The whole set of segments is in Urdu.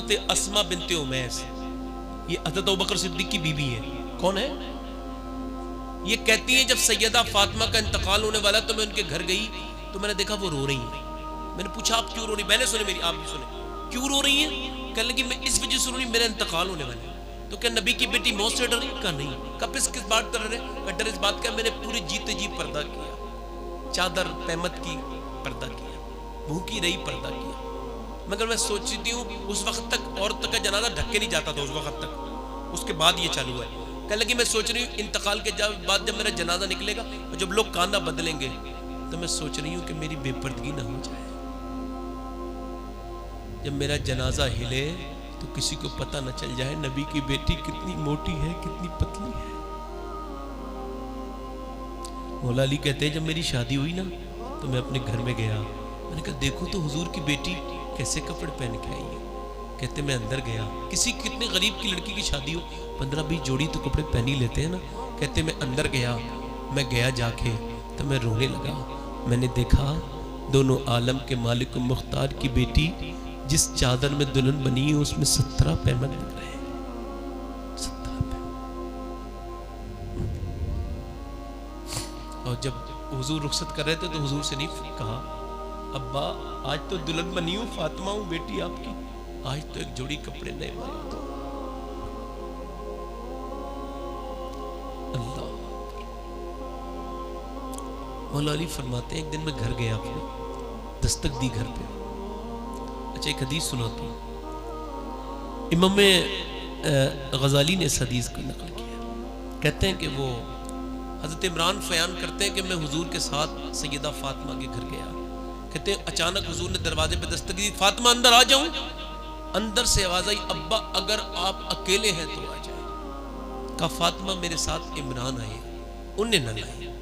حضرت اسما بنت امیس، یہ حضرت ابوبکر صدیق کی بیوی ہے. کون ہے یہ؟ کہتی ہیں جب سیدہ فاطمہ کا انتقال ہونے والا تو میں ان کے گھر گئی تو میں نے دیکھا وہ رو رہی ہیں. میں نے پوچھا آپ کیوں رو رہی؟ میں نے سنے میری، آپ بھی سنے کیوں رو رہی ہیں؟ کہنے لگی میں اس وجہ سے رو رہی، میرا انتقال ہونے والا ہے. تو کیا نبی کی بیٹی موت سے ڈر رہی؟ کہا نہیں. کب اس کس بات کر رہے ہیں؟ ڈر اس بات کا میں نے پوری جیتے جی پردہ کیا، چادر پہمت کی پردہ کیا، بھوکی رہی پردہ کیا. مگر میں سوچتی ہوں اس وقت تک عورت کا جنازہ ڈھک کے نہیں جاتا تھا، اس وقت تک، اس کے بعد یہ چالو ہے. کہنے لگی میں سوچ رہی ہوں انتقال کے بعد جب میرا جنازہ نکلے گا اور جب لوگ کاندھا بدلیں گے تو میں سوچ رہی ہوں کہ میری بے پردگی نہ ہو جائے. جب میرا جنازہ ہلے تو کسی کو پتہ نہ چل جائے نبی کی بیٹی کتنی موٹی ہے کتنی پتلی ہے. مولا علی کہتے ہیں جب میری شادی ہوئی نا تو میں اپنے گھر میں گیا، میں نے کہا دیکھو تو حضور کی بیٹی کیسے کپڑے پہن کے آئی ہے. کہتے میں اندر گیا، کسی کتنے غریب کی لڑکی کی شادی ہو 15-20 جوڑی تو کپڑے پہن ہی لیتے ہیں نا. کہتے میں اندر گیا، میں گیا جا کے تو میں رونے لگا. میں نے دیکھا دونوں عالم کے مالک و مختار کی بیٹی جس چادر میں دلہن بنی ہے اس میں 17 پیمن لگ رہے ہیں. 17 پیمن. اور جب حضور رخصت کر رہے تھے تو حضور سے نہیں کہا ابا آج تو دلہن بنی ہوں، فاطمہ ہوں بیٹی آپ کی، آج تو ایک جوڑی کپڑے نئے بنائے دو. اللہ. مولا علی فرماتے ہیں ایک دن میں گھر گیا، اپنے دستک دی گھر پہ. اچھا ایک حدیث سناتا ہوں، امام غزالی نے اس حدیث کو نقل کیا. کہتے ہیں کہ وہ حضرت عمران بیان کرتے ہیں کہ میں حضور کے ساتھ سیدہ فاطمہ کے گھر گیا. کہتے ہیں اچانک حضور نے دروازے پہ دستک دی، فاطمہ اندر آ جاؤں؟ اندر سے آواز آئی ابا اگر آپ اکیلے ہیں تو آ جائیں. کہا فاطمہ میرے ساتھ عمران آئے، انہیں نہ لائیں.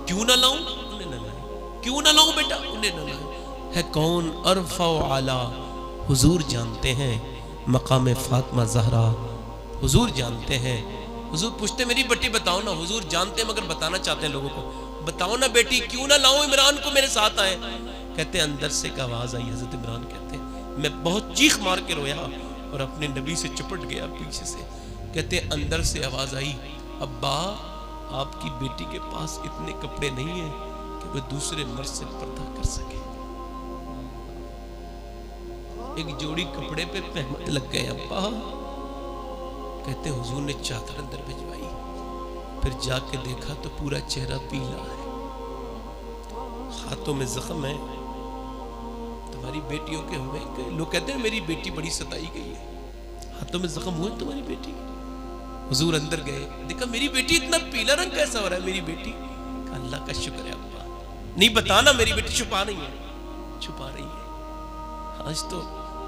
کیوں نہ لاؤں؟ انہیں نہ لائیں. کیوں نہ لاؤں بیٹا؟ انہیں نہ لائیں. ہے کون ارفع و اعلی؟ حضور جانتے ہیں مقام فاطمہ زہرا، حضور جانتے ہیں. حضور پوچھتے میری بیٹی بتاؤ نا، حضور جانتے ہیں مگر بتانا چاہتے ہیں لوگوں کو، بتاؤ نا بیٹی کیوں نہ لاؤں عمران کو میرے ساتھ آئے. کہتے ہیں اندر سے ایک آواز آئی. حضرت عمران کہتے ہیں میں بہت چیخ مار کے رویا اور اپنے نبی سے چپٹ گیا پیچھے سے. کہتے ہیں اندر سے آواز آئی ابا آپ کی بیٹی کے پاس اتنے کپڑے نہیں ہیں کہ وہ دوسرے مرد سے پردہ کر سکے. ایک جوڑی کپڑے پہ پہمت لگ گئے ابا. کہتے حضور نے چادر اندر بھجوائی، پھر جا کے دیکھا تو پورا چہرہ پیلا ہے، ہاتھوں میں زخم ہے. تمہاری بیٹیوں کے ہوئے کہ لوگ کہتے ہیں میری بیٹی بڑی ستائی گئی ہے، ہاتھوں میں زخم ہوئے تمہاری بیٹی. حضور اندر گئے، دیکھا میری بیٹی اتنا پیلا رنگ کیسا ہو رہا ہے میری بیٹی. کہا اللہ کا شکر ہے ابا. نہیں بتانا میری بیٹی چھپا نہیں ہے، چھپا رہی ہے. آج تو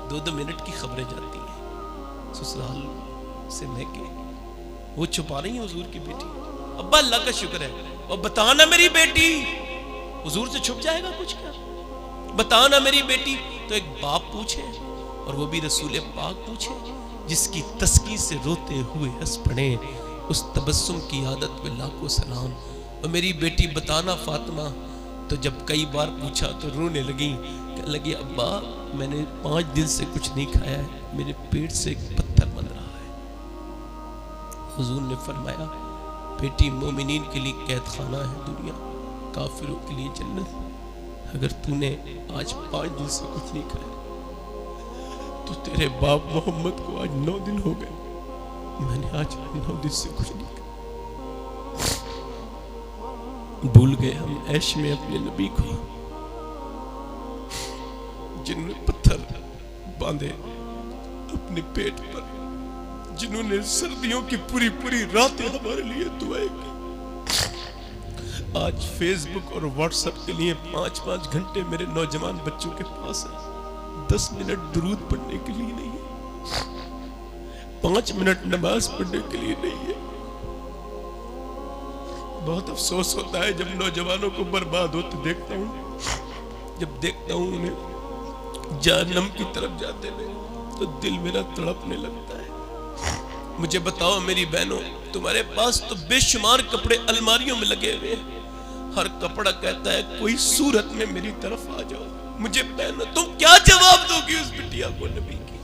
2 منٹ کی خبریں جاتی ہیں سسرال سے میں کے، وہ چھپا رہی ہیں حضور کی بیٹی. ابا اللہ کا شکر ہے. اور بتانا میری بیٹی، حضور سے چھپ جائے گا کچھ کیا؟ بتانا میری بیٹی. تو ایک باپ پوچھے اور وہ بھی رسول پاک پوچھے جس کی تسکی سے روتے ہوئے ہنس پڑے، اس تبسم کی عادت پہ لاکھوں سلام. اور میری بیٹی بتانا فاطمہ. تو جب کئی بار پوچھا تو رونے لگی، کہنے لگی ابا میں نے 5 دن سے کچھ نہیں کھایا ہے، میرے پیٹ سے ایک پتھر بن رہا ہے. حضور نے فرمایا بیٹی مومنین کے لیے قید خانہ ہے دنیا، کافروں کے لیے جنت. اگر تو نے آج 5 دن سے کچھ نہیں کھایا تو تیرے باپ محمد کو آج 9 دن ہو گئے، میں نے آج 9 دن سے کچھ نہیں کھایا. بھول گئے ہم عیش میں اپنے نبی کو، جنہوں نے پتھر باندھے اپنے پیٹ پر، جنہوں نے سردیوں کی پوری پوری راتیں ہمارے لیے دعائیں کی. آج فیس بک اور واٹس ایپ کے لیے 5-5 گھنٹے میرے نوجوان بچوں کے پاس ہے، 10 منٹ درود پڑھنے کے لیے نہیں ہے، 5 منٹ نماز پڑھنے کے لیے نہیں ہے. بہت افسوس ہوتا ہے جب نوجوانوں کو برباد ہوتے دیکھتا ہوں، جب دیکھتا ہوں انہیں جہنم کی طرف جاتے ہوئے تو دل میرا تڑپنے لگتا ہے. مجھے بتاؤ میری بہنوں، تمہارے پاس تو بے شمار کپڑے الماریوں میں لگے ہوئے ہیں، ہر کپڑا کہتا ہے کوئی صورت میں میری طرف آ جاؤ. مجھے بہنوں تم کیا جواب دو گی اس بٹیا کو نبی کی؟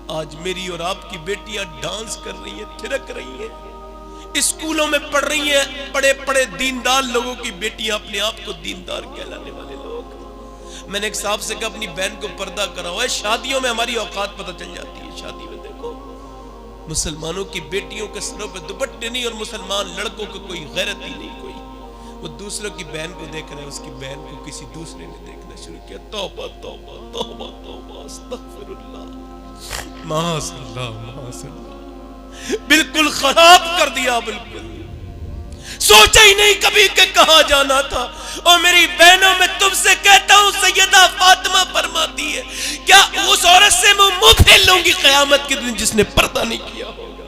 آج میری اور آپ کی بیٹیاں ڈانس کر رہی ہیں، تھرک رہی ہیں، اسکولوں میں پڑھ رہی ہیں، بڑے بڑے دیندار لوگوں کی بیٹیاں اپنے آپ کو دیندار کہلانے والے لوگ۔ میں نے ایک صاحب سے کہا اپنی بہن کو پردہ کراؤ، ہے شادیوں میں ہماری اوقات پتہ چل جاتی ہے۔ شادی میں دیکھو مسلمانوں کی بیٹیوں کے سروں پہ دوپٹے نہیں، اور مسلمان لڑکوں کو کوئی غیرت ہی نہیں، کوئی وہ دوسروں کی بہن کو دیکھ رہے ہیں، اس کی بہن کو کسی دوسرے نے دیکھنا شروع کیا۔ توبہ توبہ توبہ توبہ استغفر اللہ، معاذ اللہ معاذ اللہ، بالکل خراب کر دیا، بالکل سوچا ہی نہیں کبھی کہ کہاں جانا تھا۔ اور میری بہنوں میں تم سے کہتا ہوں، سیدہ فاطمہ فرماتی ہے کیا اس عورت سے منہ پھیر لوں گی قیامت کے دن جس نے پردہ نہیں کیا ہوگا۔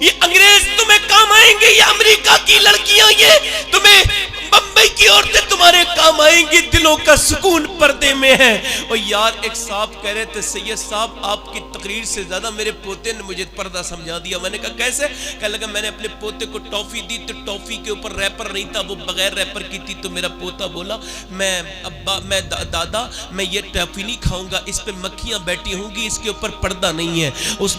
یہ انگریز تمہیں کام آئیں گے، یہ امریکہ کی لڑکیاں یہ تمہیں، بمبئی کی عورتیں تمہارے کام آئیں گی، دلوں کا سکون پردے میں ہے۔ اور یار ایک صاحب کہہ رہے تھے سید صاحب آپ کی تقریر سے زیادہ میرے پوتے نے مجھے پردہ سمجھا دیا۔ میں نے کہا کیسے؟ کہنے لگا میں نے اپنے پوتے کو ٹافی دی تو ٹافی کے اوپر ریپر نہیں تھا، وہ بغیر ریپر کی تھی، تو میرا پوتا بولا میں ابا میں دادا میں یہ ٹافی نہیں کھاؤں گا، اس پہ مکھیاں بیٹھی ہوں گی، اس کے اوپر پردہ نہیں ہے۔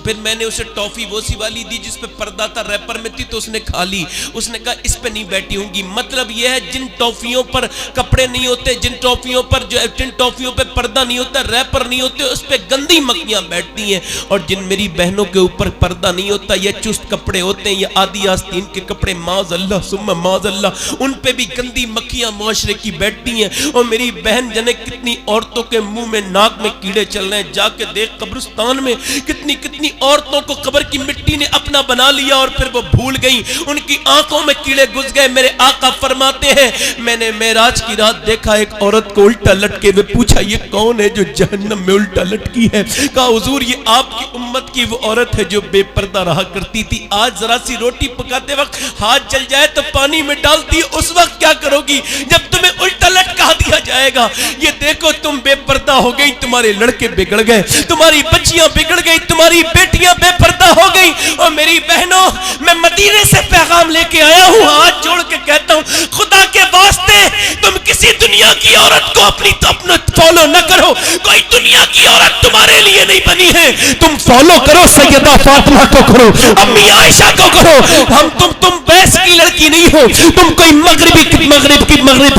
پھر میں نے اسے ٹافی وہ سی والی دی جس پہ پردہ تھا، ریپر میں تھی، تو اس نے کھا لی۔ اس نے کہا اس پہ نہیں بیٹھی ہوں گی۔ مطلب یہ ہے جن ٹافیوں پر کپڑے نہیں ہوتے، جن ٹافیوں پہ پردہ نہیں ہوتا، ریپر نہیں ہوتے، اس پہ گندی مکھیاں بیٹھتی ہیں۔ اور جن میری بہنوں کے اوپر پردہ نہیں ہوتا، یہ چست کپڑے ہوتے ہیں، یہ آدھی آستین کے کپڑے، معاذ اللہ ثم معاذ اللہ، ان پہ بھی گندی مکھیاں معاشرے کی بیٹھتی ہیں۔ اور میری بہن جنے کتنی عورتوں کے منہ میں ناک میں کیڑے چل رہے ہیں، جا کے دیکھ قبرستان میں کتنی کتنی عورتوں کو قبر کی مٹی نے اپنا بنا لیا اور پھر وہ بھول گئیں، ان کی آنکھوں میں کیڑے گھس گئے۔ میرے آقا فرماتے ہیں میں نے معراج کی رات دیکھا ایک عورت کو الٹا لٹکے ہوئے، پوچھا یہ کون ہے جو جہنم میں الٹا لٹکی ہے؟ کہا حضور یہ آپ کی امت کی وہ عورت ہے جو بے پردہ رہا کرتی تھی، آج ذرا سی روٹی پکاتے وقت ہاتھ جل جائے تو پانی میں ڈالتی، اس وقت کیا کرو گی جب تمہیں الٹا لٹکا دیا جائے گا؟ یہ دیکھو تم بے پردہ ہو گئی، تمہارے لڑکے بگڑ گئے، تمہاری بچیاں بگڑ گئی، تمہاری بیٹیاں بے پردہ ہو گئی۔ اور میری بہنوں میں مدینے سے پیغام لے کے آیا ہوں، ہاتھ جوڑ کے کہتا ہوں خدا کے واسطے تم کسی دنیا کی عورت کو اپنا فالو نہ کرو، کوئی دنیا کی عورت تمہارے لیے نہیں بنی ہے، تم فالو کرو سیدہ فاطمہ کو کرو، امی عائشہ کو کرو۔ تم ویس کی لڑکی نہیں ہو، تم کوئی مغرب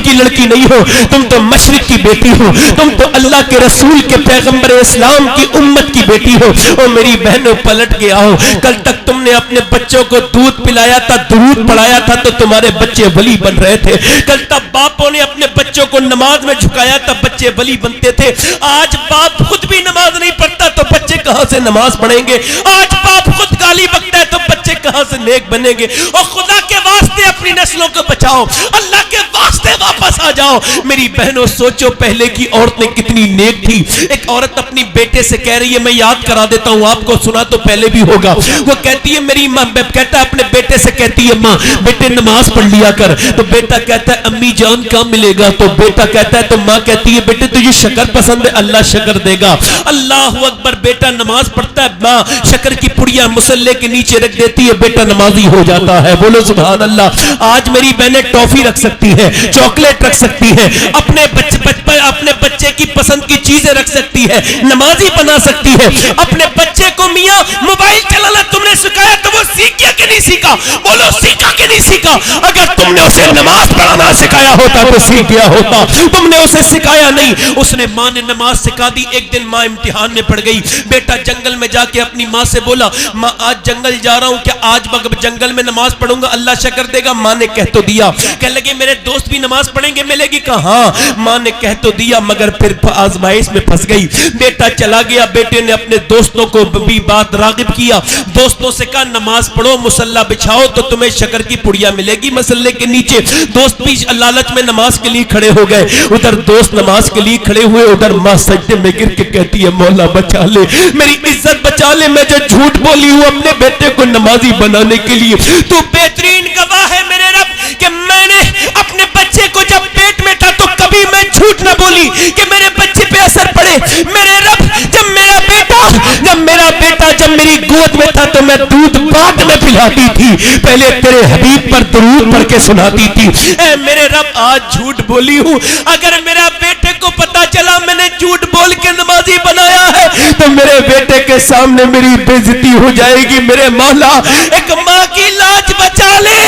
کی لڑکی نہیں ہو، تم تو مشرق کی بیٹی ہو، تم تو اللہ کے رسول کے پیغمبر اسلام کی امت کی بیٹی ہو۔ اور میری بہنوں پلٹ کے آؤ، کل تک تم نے اپنے بچوں کو دودھ پلایا تھا، درود پڑھایا تھا تو تمہارے بچے ولی بن رہے تھے، کل تک باپوں نے اپنے بچوں کو نماز میں جھکایا تھا، بچے ولی بنتے تھے۔ آج باپ خود بھی نماز نہیں پڑھتا تو بچے کہاں سے نماز پڑھیں گے؟ آج باپ خود گالی بکتا ہے تو بچے کہاں سے نیک بنیں گے؟ اور خدا کے واسطے اپنی نسلوں کو بچاؤ، اللہ کے واسطے واپس آ جاؤ۔ میری بہنوں سوچو پہلے کی عورتیں کتنی نیک تھی۔ ایک عورت اپنی بیٹے سے کہہ رہی ہے، میں یاد کرا دیتا ہوں آپ کو، سنا تو پہلے بھی ہوگا، وہ کہتی ہے میری ماں، کہتا ہے اپنے بیٹے سے کہتی ہے ماں بیٹے نماز پڑھ لیا کر، تو بیٹا کہتا ہے امی جان کہاں ملے گا؟ تو بیٹا کہتا ہے تو ماں کہتی ہے بیٹے تجھے شکر پسند ہے، اللہ شکر دے گا۔ اللہ اکبر، بیٹا نماز پڑھتا ہے، ماں شکر کی پڑیاں مسلے کے نیچے رکھ دیتی ہے، بیٹا نمازی ہو جاتا ہے۔ بولو سبحان اللہ۔ آج میری بہنیں ٹافی رکھ سکتی ہے، چاکلیٹ رکھ سکتی ہے، اپنے بچے کی پسند کی چیزیں رکھ سکتی ہے، نمازی بنا سکتی ہے۔ اپنے بچے کو میاں موبائل چلانا تم نے سکھایا تو وہ سیکھ گیا کہ نہیں سیکھا؟ بولو سیکھا کہ نہیں سیکھا؟ اگر تم نے اسے نماز پڑھانا سکھایا ہوتا تو سیکھ گیا ہوتا، تم نے اسے سکھایا نہیں۔ اس نے ماں نے نماز سکھا دی، ایک دن ماں امتحان میں پڑ گئی، بیٹا جنگل میں جا کے اپنی ماں سے بولا ماں آج جنگل جا رہا ہوں، کیا آج جنگل میں نماز پڑھوں گا اللہ شکر دے گا؟ ماں نے کہہ تو دیا۔ کہنے لگے میرے دوست بھی نماز پڑھیں گے ملے گی؟ کہا ہاں۔ ماں نے کہہ تو دیا مگر پھر آزمائش میں پھنس گئی۔ بیٹا چلا گیا، بیٹے نے اپنے دوستوں کو بھی بات راغب کیا، دوستوں سے کہا نماز پڑھو، مصلی بچھاؤ تو تمہیں شکر کی پڑیا ملے گی مصلی کے نیچے۔ دوست بھی لالچ میں نماز کے لیے کھڑے ہو گئے، ادھر دوست نماز کے لیے کھڑے ہوئے، ادھر ماں سجدے میں گر کے کہتی ہے مولا بچا لے، میری عزت بچا لے، میں جو جھوٹ بولی ہوں اپنے بیٹے کو نمازی بنانے کے لیے، تو بہترین گواہ ہے میرے رب کہ میں نے اپنے بچے کو جب پیٹ میں تھا تو کبھی میں جھوٹ نہ بولی کہ میرے بچے پہ اثر پڑے۔ میرے رب جب میرا بیٹا جب میری گود میں تھا تو میں دودھ بعد میں پلاتی تھی، پہلے تیرے حبیب پر درود پڑھ کے سناتی تھی۔ اے میرے رب آج جھوٹ بولی ہوں، اگر میرا بیٹے کو پتا چلا میں نے جھوٹ بول کے نمازی بنایا ہے تو میرے کے سامنے میری بےزتی ہو جائے گی. میرے مولا ایک ماں کی لاج بچا لے.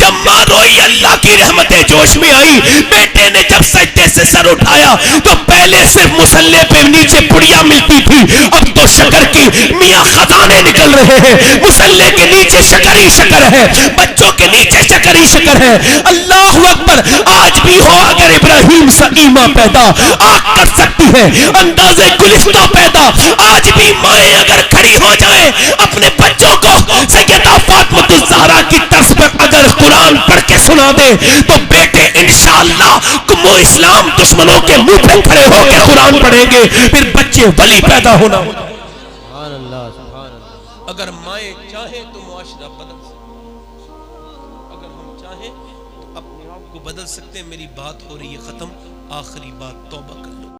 جب ماں روئی اللہ کی رحمتیں جوش میں آئی. بیٹے نے جب سجدے سے سر اٹھایا تو پہلے صرف مصلے پہ نیچے پڑیا ملتی تھی, اب تو شکر کی میاں خزانے نکل رہے ہیں. مصلے کے نیچے شکر ہی شکر ہے, بچوں کے نیچے شکر ہی شکر ہے. اللہ اکبر. آج بھی ہو اگر ابراہیم سا ایمان پیدا آگ کر سکتی ہے, اندازے گلستہ پیدا. آج بھی مائیں اگر کھڑی ہو جائیں اپنے بچوں کو سیدہ فاطمہ الزہرا کی طرز پر اگر قرآن پڑھ کے سنا دے تو بیٹے انشاءاللہ کمو اسلام دشمنوں کے منہ پہ کھڑے ہو کے قرآن پڑھیں گے, پھر بچے ولی پیدا ہونا. سبحان اللہ سبحان اللہ. اگر مائیں چاہیں تو معاشرہ بدل سکتے, اگر ہم چاہیں تو اپنے آپ کو بدل سکتے ہیں. میری بات ہو رہی ہے ختم, آخری بات توبہ کر لو.